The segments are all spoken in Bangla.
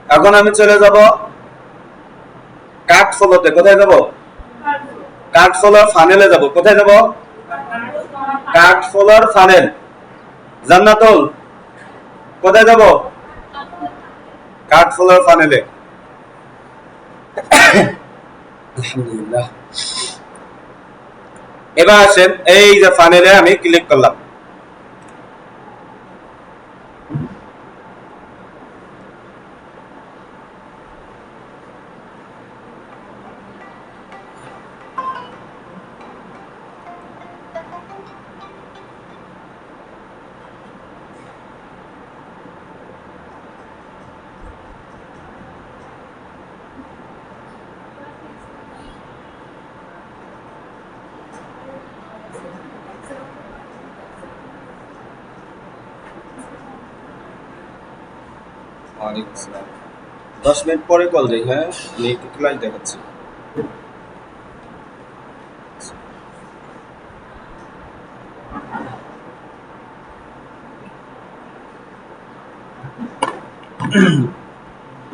এখন আমি চলে যাব কাট ফলোতে। কোথায় যাব? কাট ফলোর ফানেলে যাব। কোথায় যাব? কাট ফলোর ফানেল। জান্নাতুল কোথায় যাব? কাট ফলোর ফানেলে। আলহামদুলিল্লাহ। এবার আসেন, এই যে ফানেলে আমি ক্লিক করলাম। ওয়ালাইকুম আসসালাম। 10 মিনিট পরে কল দেই। হ্যাঁ, আমি একটু ক্লাস দেখাচ্ছি।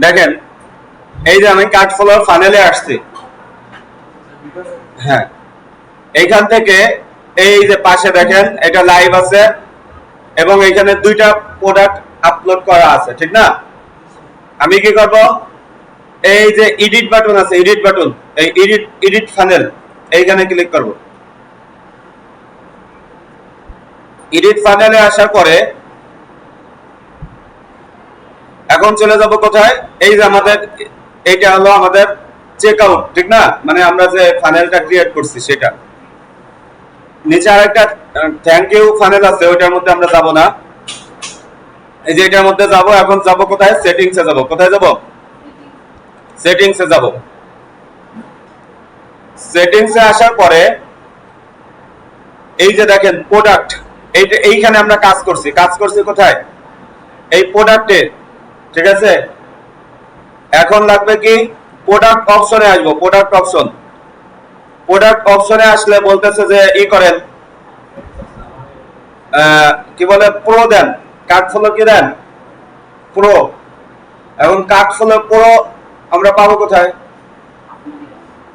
দেখেন, এই যে আমি কাট ফলোর ফানেলে আসছি। হ্যাঁ, এইখান থেকে এই যে পাশে দেখেন এটা লাইভ আছে এবং এখানে দুইটা প্রোডাক্ট আপলোড করা আছে, ঠিক না? আমি কি করব, এই যে এডিট বাটন আছে, এডিট বাটন, এই এডিট ফানেল, এইখানে ক্লিক করব। এডিট ফানেলে আসার পরে এখন চলে যাব কোথায়? এই যে আমাদের এইটা হলো আমাদের চেক আউট, ঠিক না? মানে আমরা যে ফানেলটা ক্রিয়েট করছি সেটা। নিচে আরেকটা থ্যাংক ইউ ফানেল আছে, ওইটার মধ্যে আমরা যাব না। এই যে এটার মধ্যে যাব। এখন যাব কোথায়? সেটিংসে যাব। কোথায় যাব? সেটিংসে যাব। সেটিংসে আসার পরে এই যে দেখেন প্রোডাক্ট, এইখানে আমরা কাজ করছি কোথায়? এই প্রোডাক্টে, ঠিক আছে? এখন লাগবে কি, প্রোডাক্ট অপশনে আসবো। প্রোডাক্ট অপশনে আসলে বলতেছে যে ই করেন, কি বলে, প্রো দেন। কার্ড ফলো কি দেন? প্রো। এখন কার্ড ফলো প্রো আমরা পাবো কোথায়?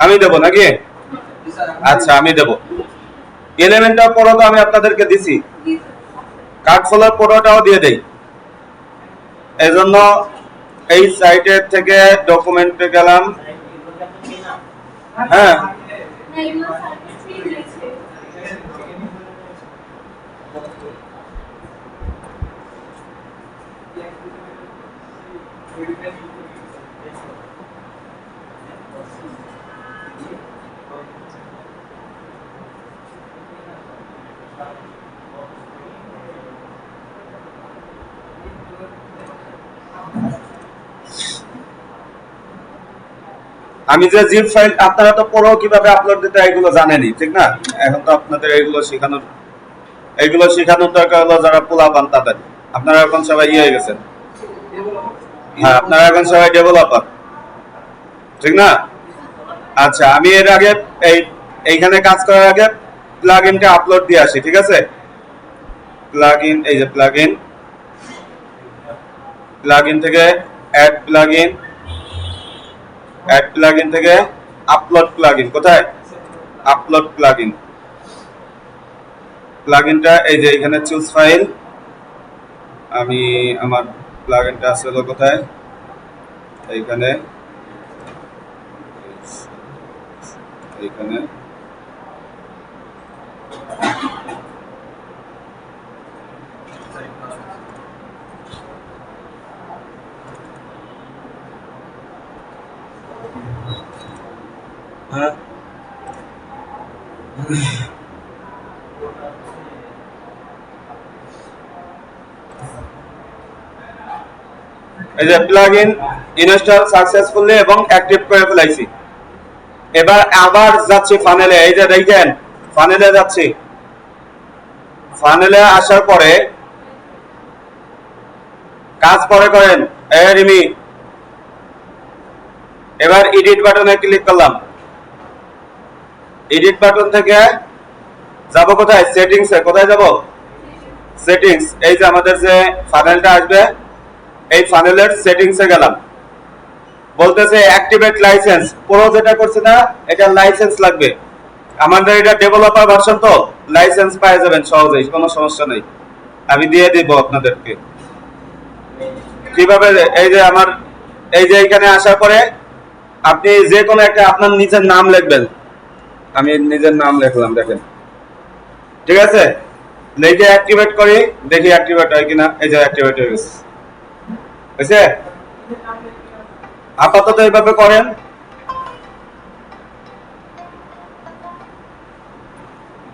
আমি দেবো নাকি? আচ্ছা, আমি দেবো। এলিমেন্টর প্রো তো আমি আপনাদেরকে দিছি, কার্ড ফলো প্রোটাও দিয়ে দেই। এই জন্য এই সাইটের থেকে ডকুমেন্টে গেলাম। হ্যাঁ, আমি যে জিপ ফাইল, আপনারা তো প্রো কিভাবে আপলোড দিতে এগুলো জানেনই, ঠিক না? এখন তো আপনাদের এগুলো শেখানোর দরকার হলো যারা পোলা পান তাদের। আপনারা এখন সবাই ইয়ে হয়ে গেছেন। হ্যাঁ, আপনারা এখন সবাই ডেভেলপার, ঠিক না? আচ্ছা, আমি এর আগে এইখানে কাজ করার আগে প্লাগইনটা আপলোড দিয়ে আসি, ঠিক আছে? প্লাগইন, এই যে প্লাগইন থেকে অ্যাড প্লাগইন থেকে আপলোড প্লাগইন। কোথায়? আপলোড প্লাগইনটা এই যে এখানে চুজ ফাইল। আমি আমার প্লাগইনটা আছে হলো কোথায়? এইখানে, এইখানে হ্যাঁ, এই যে প্লাগইন ইনস্টল সাকসেসফুলি এবং অ্যাক্টিভ করে ফেলাইছি। এবার আবার যাচ্ছি ফানেলে। এই যে দেখেন ফানেলে যাচ্ছি। ফানেলে আসার পরে কাজ পরে করেন। রিমি, এবার এডিট বাটনে ক্লিক করলাম। এডিট বাটন থেকে যাব কোথায়? সেটিংসে। কোথায় যাব? সেটিংস। এই যে আমাদের যে ফানেলটা আসবে, এই ফানেলের সেটিংসে গেলাম। বলতেছে অ্যাক্টিভেট লাইসেন্স, পুরো যেটা করছে না এটা লাইসেন্স লাগবে। আমাদের এটা ডেভেলপার ভার্সন তো লাইসেন্স পেয়ে যাবেন সহজেই, কোনো সমস্যা নেই, আমি দিয়ে দিব আপনাদেরকে। কিভাবে, এই যে আমার এই যে এখানে আসার পরে আপনি যে কোনো একটা আপনার নিজের নাম লিখবেন, আমি নিজের নাম লিখলাম, দেখেন ঠিক আছে, লিখে অ্যাক্টিভেট করি, দেখি অ্যাক্টিভেট হয় কিনা। এই যে অ্যাক্টিভেট হয়ে গেছে, বুঝছে? আপাতত এইভাবে করেন।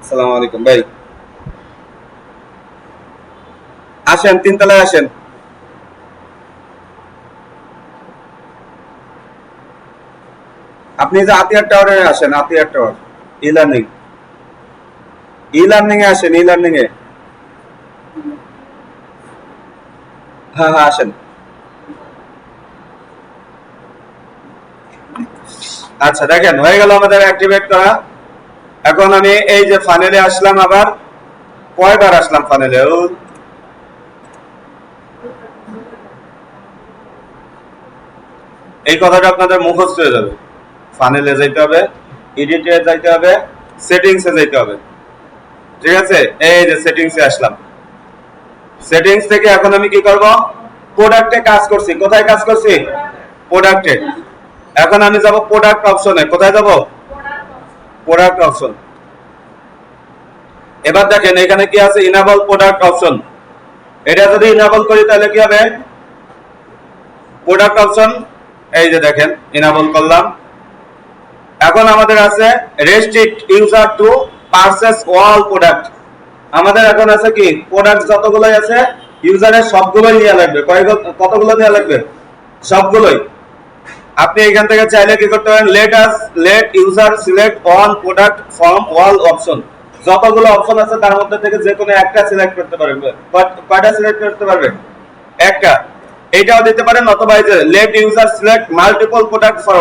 আসসালামু আলাইকুম ভাই, আসেন তিনতলায় আসেন। আপনি যে আতিয়ার টাওয়ারে আসেন, Atiar tower e learning, e learning এ আসেন, ই লার্নিং এ। হ্যাঁ হ্যাঁ আসেন। আচ্ছা দেখেন হয়ে গেল আমাদের অ্যাক্টিভেট করা। এখন আমি এই যে ফানেলে আসলাম, আবার কয়বার আসলাম ফানেলে, এই কথাটা আপনাদের মুখস্থ হয়ে যাবে। ফানেলে যাইতে হবে, এডিটে যাইতে হবে, সেটিংসে যাইতে হবে, ঠিক আছে? এই যে সেটিংসে আসলাম, সেটিংস থেকে এখন আমি কি করব, প্রোডাক্টে কাজ করছি, কোথায় কাজ করছি, প্রোডাক্টে। এখন আমি যাব প্রোডাক্ট অপশনে, কোথায় যাব, প্রোডাক্ট অপশন। এবার দেখেন এখানে কি আছে, ইনেবল প্রোডাক্ট অপশন। এটা যদি ইনেবল করি তাহলে কি হবে, প্রোডাক্ট অপশন, এই যে দেখেন ইনেবল করলাম। এখন আমাদের আছে restrict user to purchase all product. আমাদের এখন আছে কি, প্রোডাক্ট যতগুলোই আছে ইউজারের সবগুলোই নেওয়া লাগবে। কতগুলো নেওয়া লাগবে, সবগুলোই। আপনি এখান থেকে চাইলে কি করতে পারেন, let user select one product from all option. যতগুলো অপশন আছে তার মধ্যে থেকে যে কোনো একটা সিলেক্ট করতে পারবে। কয়টা সিলেক্ট করতে পারবে, একটা। এইটাও দিতে পারেন, অথবা এই যে let user select multiple product for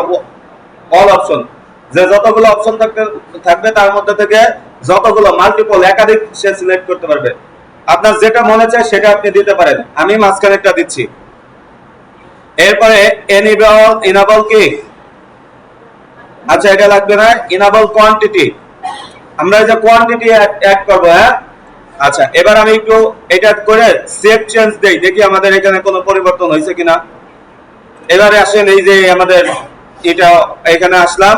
all option, যে যতগুলো অপশন থাকবে তার মধ্যে থেকে যতগুলো মাল্টিপল একাধিক সে সিলেক্ট করতে পারবে। আপনার যেটা মনে চায় সেটা আপনি দিতে পারেন, আমি মাঝখানে একটা দিচ্ছি। এরপরে ইনেবল কি, আচ্ছা এটা লাগবে না, ইনেবল কোয়ান্টিটি। আমরা এই যে কোয়ান্টিটি অ্যাড করব, হ্যাঁ। আচ্ছা এবার আমি একটু এটা করে সেভ চেঞ্জ দেই, দেখি আমাদের এখানে কোনো পরিবর্তন হয়েছে কিনা। এবারে আসেন, এই যে আমাদের এটা এখানে আসলাম,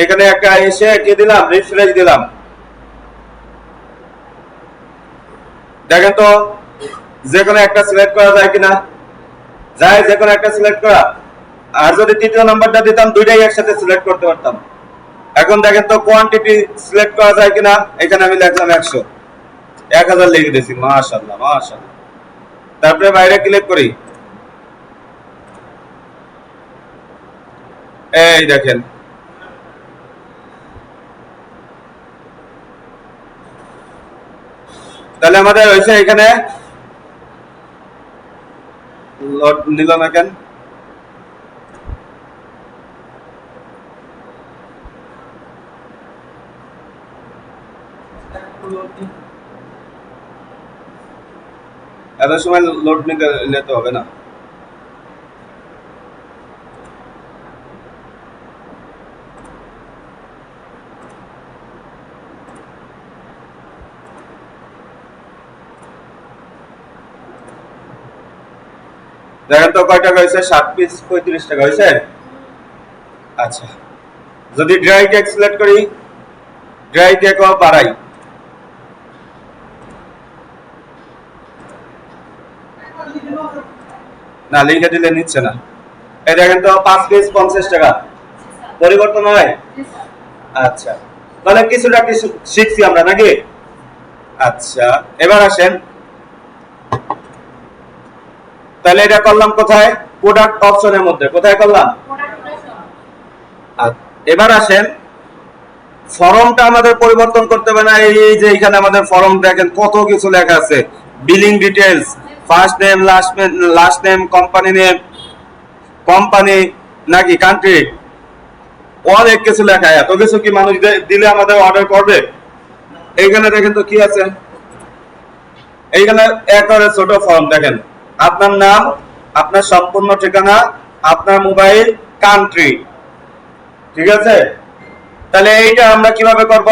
এখানে একটা এসে কি দিলাম, রিফ্রেশ দিলাম। দেখেন তো যে কোনো একটা সিলেক্ট করা যায় কিনা, যায় যে কোনো একটা সিলেক্ট করা। আর যদি তৃতীয় নাম্বারটা দিতাম দুইটাই একসাথে সিলেক্ট করতে পারতাম। এখন দেখেন তো কোয়ান্টিটি সিলেক্ট করা যায় কিনা, এখানে আমি লিখলাম 100, 1000 লিখে দিয়েছি, মাশাআল্লাহ মাশাআল্লাহ। তারপরে বাইরে ক্লিক করি, এই দেখেন তাহলে আমাদের হয়েছে, এখানে লোড নিল না কেন, এত সময় লোড নিতে হবে না। দেখেন তো কয় টাকা হয়েছে, 7 পিস 35 টাকা হয়েছে। আচ্ছা যদি ড্রাই কেক সিলেক্ট করি, ড্রাই কেকও বাড়াই, না লিখে দিলে নিচ্ছে না। এই দেখেন তো 5 পিস 50 টাকা, পরিবর্তন হয়। আচ্ছা তাহলে কিছুটা কিছু শিখছি আমরা নাকি। আচ্ছা এবার আসেন, তাহলে এটা করলাম কোথায়, প্রোডাক্ট অপশনের মধ্যে, কোথায় করলাম। এবার আসেন, ফর্মটা আমাদের পরিবর্তন করতে হবে না। এই যে এখানে আমাদের ফর্ম দেখেন কত কিছু লেখা আছে, billing details, first name, last name, company name, company নাকি কান্ট্রি, অনেক কিছু লেখা। এত কিছু কি মানুষ দিলে আমাদের অর্ডার করবে। এইখানে দেখেন তো কি আছে, এইখানে একেবারে ছোট ফর্ম দেখেন, আপনার নাম, আপনার সম্পূর্ণ ঠিকানা, আপনার মোবাইল, কান্ট্রি। ঠিক আছে, তাহলে এইটা আমরা কিভাবে করব?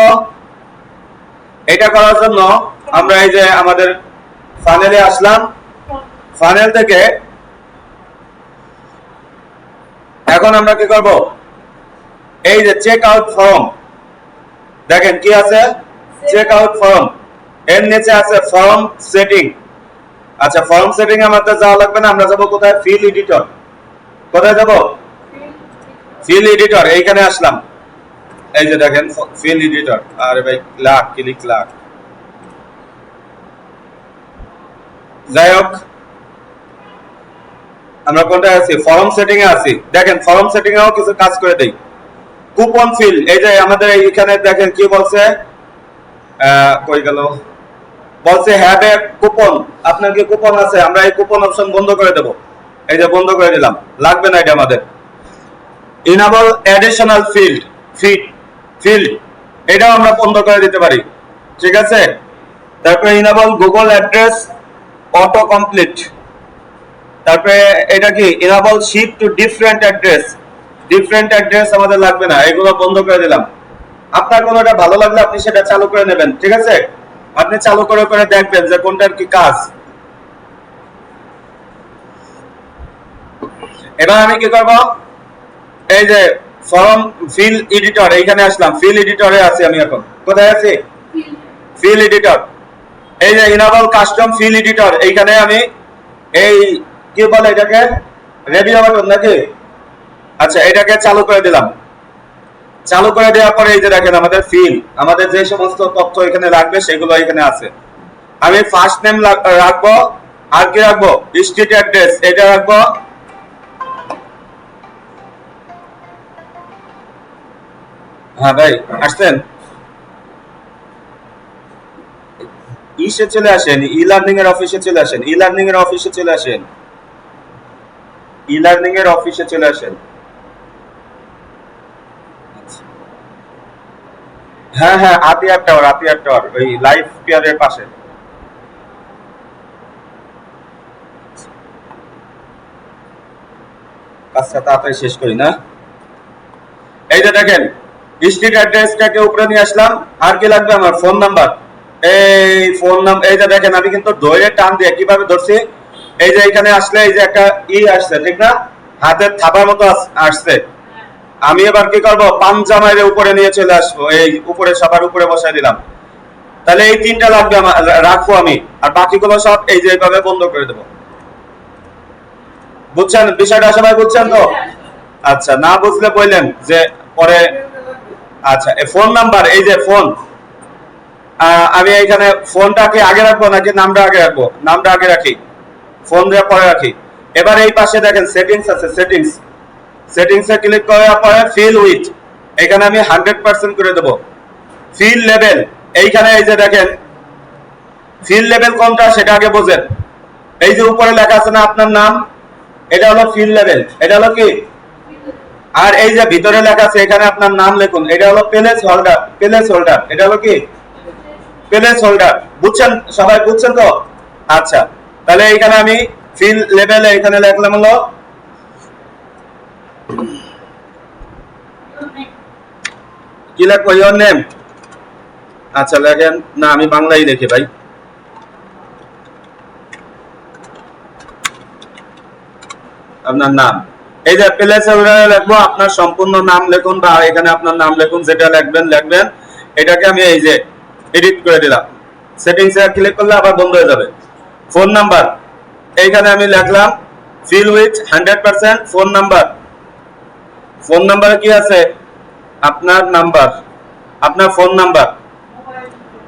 এটা করার জন্য আমরা এই যে আমাদের ফানেলে আসলাম, ফানেল থেকে এখন আমরা কি করব? এই যে চেক আউট ফর্ম, দেখেন কি আছে? চেক আউট ফর্ম, এর নিচে আছে ফর্ম সেটিং। আচ্ছা, ফর্ম সেটিং আমাদের যাওয়া লাগবে না, আমরা যাব কোথায়? Fill editor. কোথায় যাব? Fill editor. এইখানে আসলাম, এই যে দেখেন ফিল এডিটর। আরে ভাই ক্লার্ক, ক্লিক ক্লার্ক। যাই হোক, আমরা কোনটায় আছি? ফর্ম সেটিং এ আছি। দেখেন ফর্ম সেটিং এও কিছু কাজ করে দেই। কুপন ফিল, এই যে আমাদের এইখানে দেখেন কি বলছে, কই গেল? বলছে হ্যাভ এ কুপন, আপনার কি কুপন আছে? আমরা এই কুপন অপশন বন্ধ করে দেব। এই যে বন্ধ করে দিলাম, লাগবে না এটা আমাদের। ইনেবল অ্যাডিশনাল ফিল্ড, ফিল্ড এটাও আমরা বন্ধ করে দিতে পারি। ঠিক আছে, তারপরে enable Google address autocomplete. তারপরে এটা কি? Enable ship to different address, different address আমাদের লাগবে না, এগুলো বন্ধ করে দিলাম। আপনার কোনটা ভালো লাগলে আপনি সেটা চালু করে নেবেন। ঠিক আছে, আপনি চালু করে করে দেখবেন যে কোনটার কি কাজ। এবার আমি কি করব? এই যে ফর্ম ফিল এডিটর, এইখানে আসলাম, ফিল এডিটরে আছি আমি এখন। কোথায় আছি? Fill editor. এই যে ইনেবল কাস্টম ফিল এডিটর, এইখানে আমি এই কি বলে এটাকে? রেভিউ বাটন নাকি? আচ্ছা, এটাকে চালু করে দিলাম। চালু করে দেওয়ার পরে এই যে দেখেন আমাদের ফিল, আমাদের যে সমস্ত তথ্য এখানে রাখবে সেগুলো এখানে আছে। আমি ফার্স্ট নেম রাখবো, আর কি রাখবো? স্ট্রিট অ্যাড্রেস, এটা রাখবো। হ্যাঁ ভাই আসছেন, ইসে চলে আসেন, ই লার্নিং এর অফিসে চলে আসেন, ই লার্নিং এর অফিসে চলে আসেন, ই লার্নিং এর অফিসে চলে আসেন। হ্যাঁ হ্যাঁ, আতিয়ার টাওয়ার, আতিয়ার টাওয়ার, ওই লাইফ পিয়ারের পাশে। কাজটা তাড়াতাড়ি শেষ করি না। এই যে দেখেন স্ট্রিট অ্যাড্রেসটাকে উপরে নিয়ে আসলাম। আর কি লাগবে আমার? Phone number. এই ফোন নাম্বার, এই যে দেখেন আমি কিন্তু ধরে টান দিয়ে কিভাবে ধরছি, এই যে এখানে আসলে এই যে একটা ই আসছে, ঠিক না? হাতের থাবার মতো আসছে। আমি এবার কি করব? পাঞ্জামাইরে উপরে নিয়ে চলে আসবো, এই উপরে সবার উপরে বসাই দিলাম। তাহলে এই তিনটা লাগবে আমার, রাখবো আমি। আর বাকিগুলো সব এই যে এইভাবে বন্ধ করে দেবো। বুঝছেন বিষয়টা? সবাই বুঝছেন তো? আচ্ছা, না বুঝলে বললেন যে পরে। আচ্ছা, ফোন নাম্বার, এই যে ফোন, আমি এখানে ফোনটাকে আগে রাখবো নাকি নামটা আগে রাখবো? নামটা আগে রাখি, ফোন দিয়ে পরে রাখি। এবার এই পাশে দেখেন সেটিংস আছে, সেটিংস, সেটিংসে ক্লিক করার পরে ফিল উইথ, এখানে আমি 100% করে দেবো। ফিল লেভেল, এইখানে এই যে দেখেন ফিল লেভেল কোনটা সেটা আগে বোঝেন। এই যে উপরে লেখা আছে না আপনার নাম, এটা হলো ফিল লেভেল, এটা হলো কি? আর এই যে ভিতরে লেখা আছে এখানে আপনার নাম লিখুন, এটা হলো প্লেস হোল্ডার, প্লেস হোল্ডার, এটা হলো কি? Place holder. বুঝছেন? সবাই বুঝছেন তো? আচ্ছা, তাহলে এখানে আমি ফিল লেভেলে এখানে লিখলাম হলো কি লিখবো? Your name. আচ্ছা লেখেন, না আমি বাংলাই লিখি ভাই। আপনার নাম, এই যে প্লেস হোল্ডারে লিখবো আপনার সম্পূর্ণ নাম লিখুন, বা এখানে আপনার নাম লিখুন, যেটা লিখবেন লিখবেন। এটাকে আমি এই যে এডিট করে দিলাম, সেটিংসে ক্লিক করলে আবার বন্ধ হয়ে যাবে। ফোন নাম্বার, এইখানে আমি লিখলাম fill with 100% phone number. Phone নাম্বারে কি আছে? আপনার নাম্বার, আপনার ফোন নাম্বার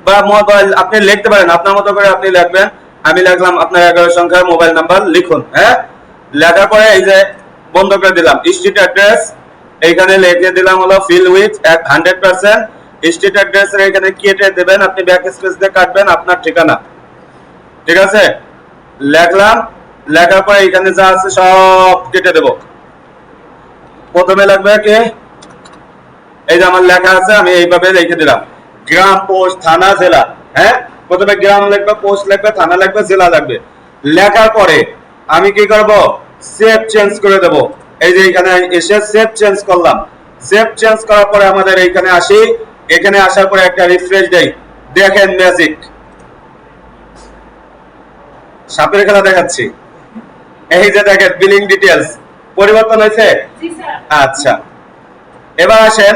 বা মোবাইল আপনি লিখতে পারেন আপনার মতো করে, আপনি লিখবেন। আমি লিখলাম আপনার 11 সংখ্যার মোবাইল নাম্বার লিখুন। হ্যাঁ, লেখার পরে এই যে বন্ধ করে দিলাম। স্ট্রিট অ্যাড্রেস এইখানে লিখে দিলাম হলো ফিল উইথ 100%। স্ট্রিট অ্যাড্রেস এখানে কেটে দেবেন, আপনি ব্যাক স্পেস দিয়ে কাটবেন আপনার ঠিকানা। ঠিক আছে, লিখলাম। লেখার পরে এখানে যা আছে সব কেটে দেব। প্রথমে লাগবে কি? এই যে আমার লেখা আছে, আমি এইভাবে লিখে দিলাম গ্রাম, পোস্ট, থানা, জেলা। হ্যাঁ, প্রথমে গ্রাম লিখবে, পোস্ট লিখবে, থানা লিখবে, জেলা লাগবে। লেখার পরে আমি কি করব? সেভ চেঞ্জ করে দেব। এই যে এখানে এসে সেভ চেঞ্জ করলাম। সেভ চেঞ্জ করার পরে আমাদের এইখানে আসি, এখানে আসার পরে একটা রিফ্রেশ দেই, দেখেন ম্যাজিক, সাপের খেলা দেখাচ্ছি। এই যে দেখেন বিলিং ডিটেইলস পরিবর্তন হয়েছে। আচ্ছা, এবার আসেন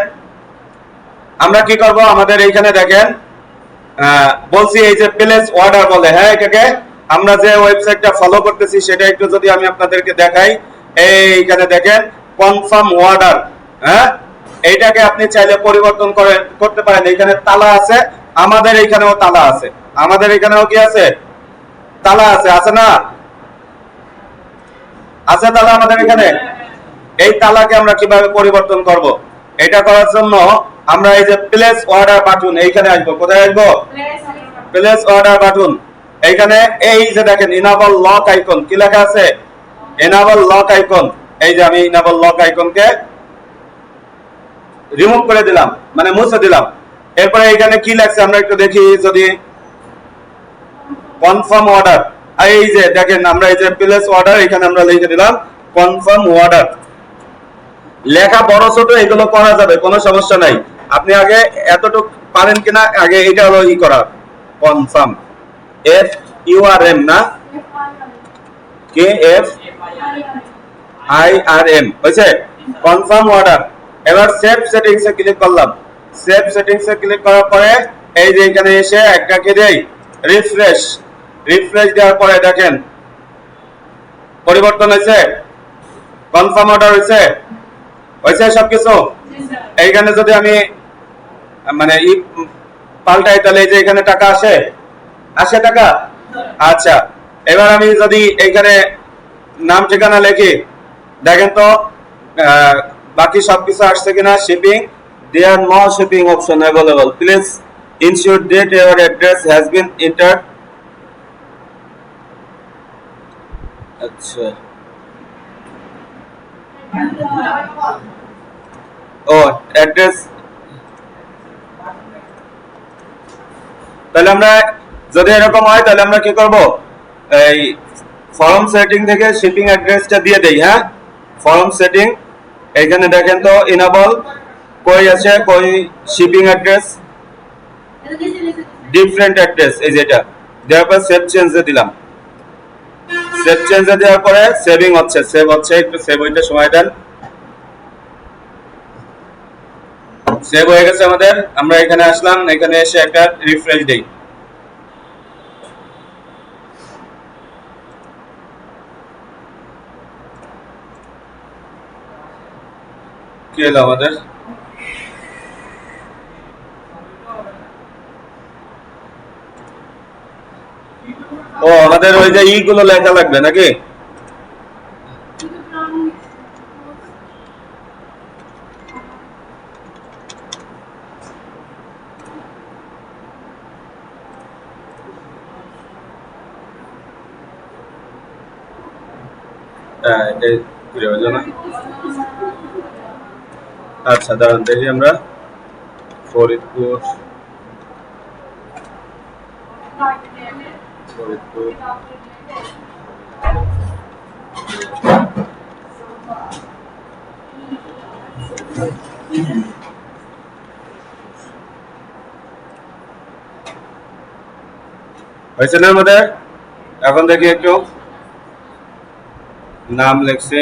আমরা কি করব, আমাদের এইখানে দেখেন বলছি এই যে প্লেস অর্ডার বলে, হ্যাঁ এটাকে আমরা যে ওয়েবসাইটটা ফলো করতেছি সেটা একটু যদি আমি আপনাদেরকে দেখাই, এইখানে দেখেন কনফার্ম অর্ডার, হ্যাঁ এইটাকে আপনি চাইলে পরিবর্তন করতে পারেন। এখানে তালা আছে, আমাদের এইখানেও তালা আছে, আমাদের এখানেও কি আছে, তালা আছে, আছে না, আছে তালা আমাদের এখানে। এই তালাকে আমরা কিভাবে পরিবর্তন করব, এটা করার জন্য আমরা এই যে প্লেস অর্ডার বাটন এইখানে আসবো। কোথায় আসবো, প্লেস অর্ডার বাটন। এইখানে এই যে দেখেন ইনাবল লক আইকন, কি লেখা আছে, এনাবল লক আইকন। এই যে আমি ইনাবল লক আইকনকে রিমুভ করে দিলাম, মানে মুছে দিলাম। এরপরে এখানে কি লেখছে আমরা একটু দেখি, যদি কনফার্ম অর্ডার, এই যে দেখেন আমরা এই যে প্লেস অর্ডার এখানে আমরা লিখে দিলাম কনফার্ম অর্ডার। লেখা বড় ছোট এগুলো করা যাবে, কোনো সমস্যা নাই। আপনি আগে এতটুকু পারেন কিনা আগে এটা হলো ই করা, confirm, F U R M না, K F I R M, হয়েছে, কনফার্ম অর্ডার। এবার সেভ সেটিংস এ ক্লিক করলাম। সেভ সেটিংস এ ক্লিক করার পরে এই যে এখানে এসে একটাকে দেই রিফ্রেশ। রিফ্রেশ দেওয়ার পরে দেখেন পরিবর্তন হয়েছে, কনফার্ম অর্ডার হয়েছে, হয়েছে সবকিছু। এইখানে যদি আমি মানে ই পাল্টাই তাহলে এই যে এখানে টাকা আসে, আসে টাকা। আচ্ছা, এবার আমি যদি এইখানে নাম ঠিকানা লিখি, দেখেন তো বাকি সবকিছু আসছে কিনা। Shipping, there no shipping option available, please ensure that your address has been entered. আচ্ছা, ও অ্যাড্রেস, তাহলে আমরা যদি এরকম হয় তাহলে আমরা কি করব, এই ফর্ম সেটিং থেকে শিপিং অ্যাড্রেসটা দিয়ে দেই। হ্যাঁ, ফর্ম সেটিং, এখানে দেখেন তো ইনেবল কই আছে, কই শিপিং অ্যাড্রেস, ডিফারেন্ট অ্যাড্রেস, এই যেটা দেওয়ার পর সেভ চেঞ্জে দিলাম। সেভ চেঞ্জে দেওয়ার পরে সেভিং হচ্ছে, সেভ হচ্ছে, একটু সেভ হইতে সময় দেন। সেভ হয়ে গেছে আমাদের। আমরা এখানে আসলাম, এখানে এসে একটা রিফ্রেশ দেই। কি হলো আমাদের, ও আমাদের ওই যে ইগুলো লেখা লাগবে নাকি, আচ্ছা দাঁড়ান দেখি আমরা, ফরিদপুর, ফরিদপুর, হয়েছে না আমাদের। এখন দেখি একটু, নাম লিখছি,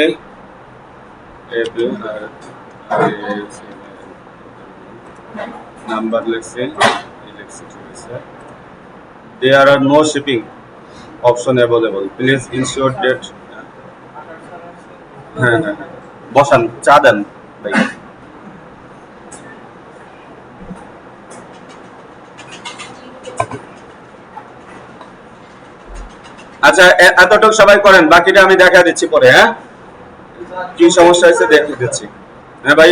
নাম্বার লিখছি, ঠিক আছে। There are no shipping option available. Please ensure that. হ্যাঁ হ্যাঁ, বসান, চা দেন ভাই। আচ্ছা, এতটুকু সবাই করেন, বাকিটা আমি দেখা দিচ্ছি পরে। হ্যাঁ, কি সমস্যা হয়েছে দেখে দিচ্ছি। হ্যাঁ ভাই।